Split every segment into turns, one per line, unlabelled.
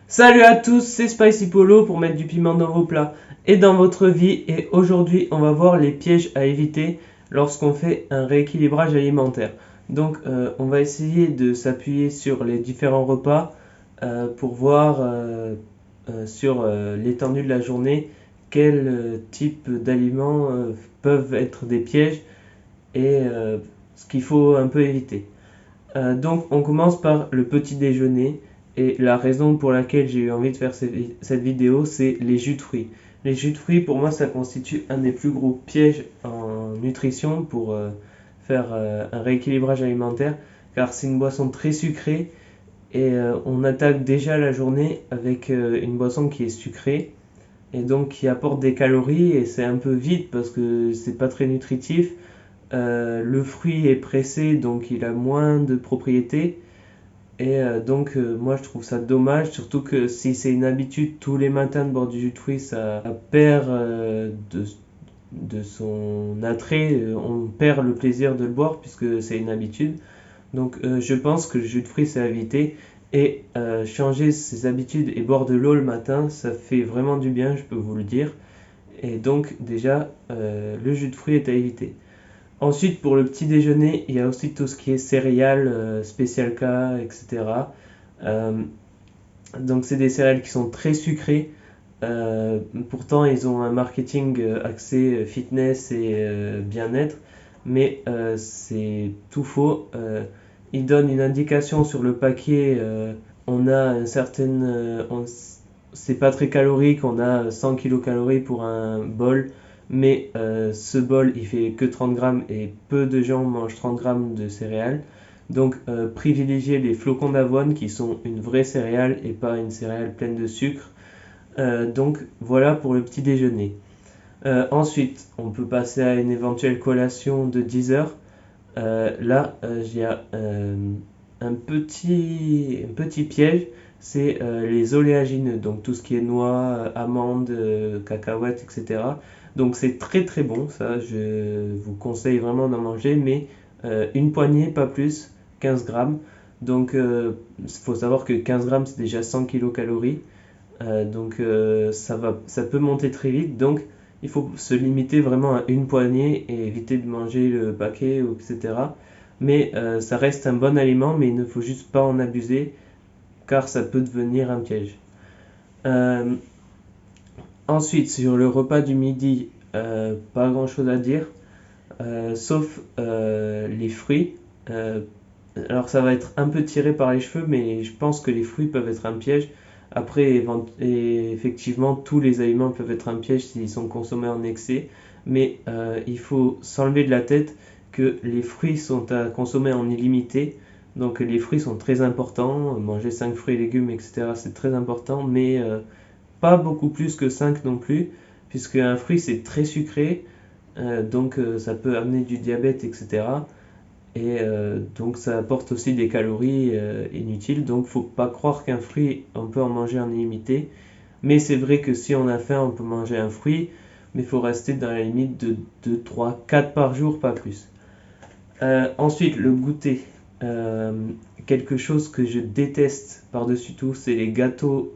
Salut à tous, c'est Spicy Polo pour mettre du piment dans vos plats et dans votre vie. Et aujourd'hui, on va voir les pièges à éviter lorsqu'on fait un rééquilibrage alimentaire. Donc, on va essayer de s'appuyer sur les différents repas pour voir sur l'étendue de la journée quel type d'aliments peuvent être des pièges et ce qu'il faut un peu éviter. Donc on commence par le petit déjeuner et la raison pour laquelle j'ai eu envie de faire cette vidéo, c'est les jus de fruits. Les jus de fruits, pour moi, ça constitue un des plus gros pièges en nutrition pour faire un rééquilibrage alimentaire, car c'est une boisson très sucrée et on attaque déjà la journée avec une boisson qui est sucrée et donc qui apporte des calories et c'est un peu vide parce que c'est pas très nutritif. Le fruit est pressé, donc il a moins de propriétés. Et donc, moi je trouve ça dommage, surtout que si c'est une habitude tous les matins de boire du jus de fruits, ça perd de son attrait, on perd le plaisir de le boire puisque c'est une habitude. Donc, je pense que le jus de fruits c'est à éviter. Et changer ses habitudes et boire de l'eau le matin, ça fait vraiment du bien, je peux vous le dire. Et donc, déjà, le jus de fruits est à éviter. Ensuite, pour le petit déjeuner, il y a aussi tout ce qui est céréales, spécial K, etc. Euh, donc, c'est des céréales qui sont très sucrées. Pourtant, ils ont un marketing axé fitness et bien-être, mais c'est tout faux. Ils donnent une indication sur le paquet. On a une certaine, c'est pas très calorique. On a 100 kilocalories pour un bol, mais ce bol il fait que 30 grammes et peu de gens mangent 30 grammes de céréales. Donc privilégiez les flocons d'avoine qui sont une vraie céréale et pas une céréale pleine de sucre. Donc voilà pour le petit déjeuner. Ensuite, on peut passer à une éventuelle collation de 10 heures. Là, il y a un petit piège, c'est les oléagineux, donc tout ce qui est noix, amandes, cacahuètes, etc. Donc c'est très très bon, ça, je vous conseille vraiment d'en manger, mais une poignée, pas plus, 15 grammes. Donc il faut savoir que 15 grammes c'est déjà 100 kilocalories. Donc ça peut monter très vite. Donc il faut se limiter vraiment à une poignée et éviter de manger le paquet, etc. Mais ça reste un bon aliment, mais il ne faut juste pas en abuser car ça peut devenir un piège. Euh, Ensuite, sur le repas du midi, pas grand chose à dire, sauf les fruits. Euh, alors ça va être un peu tiré par les cheveux, mais je pense que les fruits peuvent être un piège. Après, et effectivement, tous les aliments peuvent être un piège s'ils sont consommés en excès, mais il faut s'enlever de la tête que les fruits sont à consommer en illimité. Donc les fruits sont très importants, manger 5 fruits et légumes, etc. c'est très important, mais pas beaucoup plus que 5 non plus, puisque un fruit c'est très sucré, donc ça peut amener du diabète, etc. Et donc ça apporte aussi des calories inutiles. Donc faut pas croire qu'un fruit, on peut en manger en illimité. Mais c'est vrai que si on a faim, on peut manger un fruit. Mais il faut rester dans la limite de 2, 3, 4 par jour, pas plus. Ensuite, le goûter. Euh, Quelque chose que je déteste par-dessus tout, c'est les gâteaux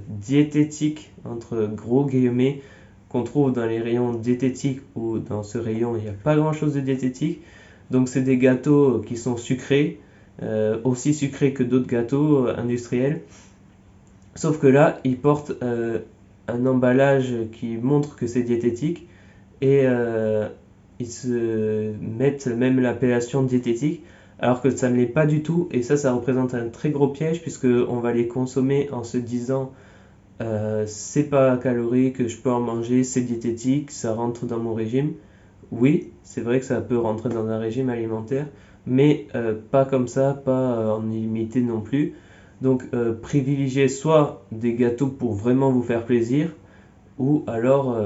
diététiques, entre gros guillemets, qu'on trouve dans les rayons diététiques ou dans ce rayon, il n'y a pas grand-chose de diététique. Donc c'est des gâteaux qui sont sucrés, aussi sucrés que d'autres gâteaux industriels. Sauf que là, ils portent un emballage qui montre que c'est diététique et ils se mettent même l'appellation diététique alors que ça ne l'est pas du tout et ça représente un très gros piège puisque on va les consommer en se disant c'est pas calorique, je peux en manger, c'est diététique, ça rentre dans mon régime. Oui, c'est vrai que ça peut rentrer dans un régime alimentaire, mais pas comme ça, pas en illimité non plus. Donc privilégiez soit des gâteaux pour vraiment vous faire plaisir, ou alors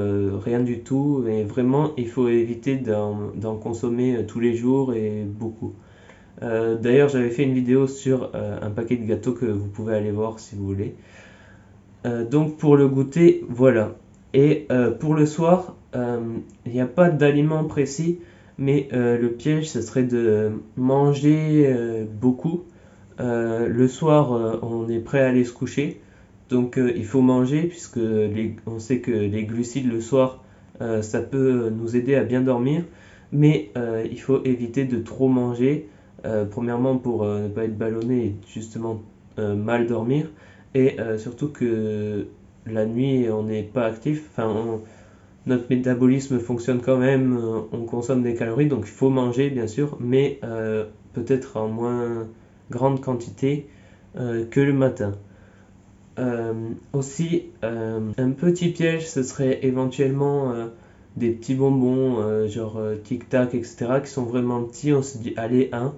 rien du tout, mais vraiment il faut éviter d'en consommer tous les jours et beaucoup. D'ailleurs j'avais fait une vidéo sur un paquet de gâteaux que vous pouvez aller voir si vous voulez. Donc pour le goûter, voilà. Et pour le soir, il n'y a pas d'aliment précis, mais le piège, ce serait de manger beaucoup. Le soir, on est prêt à aller se coucher. Donc il faut manger puisque on sait que les glucides le soir, ça peut nous aider à bien dormir, mais il faut éviter de trop manger, premièrement pour ne pas être ballonné et justement mal dormir, et surtout que la nuit on n'est pas actif, notre métabolisme fonctionne quand même, on consomme des calories, donc il faut manger bien sûr, mais peut-être en moins grande quantité que le matin. Aussi, un petit piège, ce serait éventuellement des petits bonbons, genre Tic Tac, etc., qui sont vraiment petits, on se dit allez, un.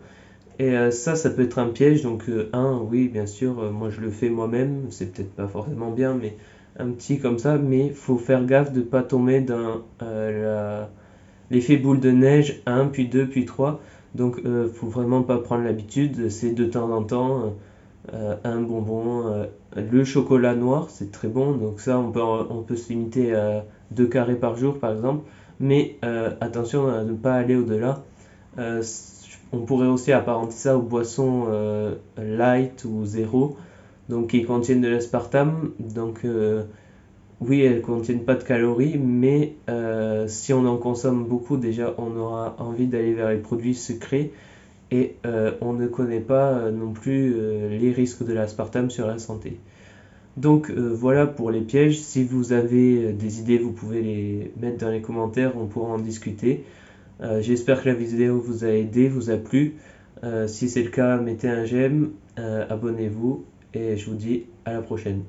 Et ça peut être un piège, donc un, oui, bien sûr, moi je le fais moi-même, c'est peut-être pas forcément bien, mais un petit comme ça, mais faut faire gaffe de pas tomber dans l'effet boule de neige, un, puis deux, puis trois. Donc faut vraiment pas prendre l'habitude, c'est de temps en temps un bonbon, le chocolat noir, c'est très bon, donc ça on peut se limiter à 2 carrés par jour par exemple, mais attention à ne pas aller au-delà. Euh, on pourrait aussi apparenter ça aux boissons light ou zéro, donc qui contiennent de l'aspartame. Donc oui, elles contiennent pas de calories, mais si on en consomme beaucoup, déjà on aura envie d'aller vers les produits sucrés et on ne connaît pas non plus les risques de l'aspartame sur la santé. Donc voilà pour les pièges. Si vous avez des idées, vous pouvez les mettre dans les commentaires, on pourra en discuter. J'espère que la vidéo vous a aidé, vous a plu. Si c'est le cas, mettez un j'aime, abonnez-vous et je vous dis à la prochaine.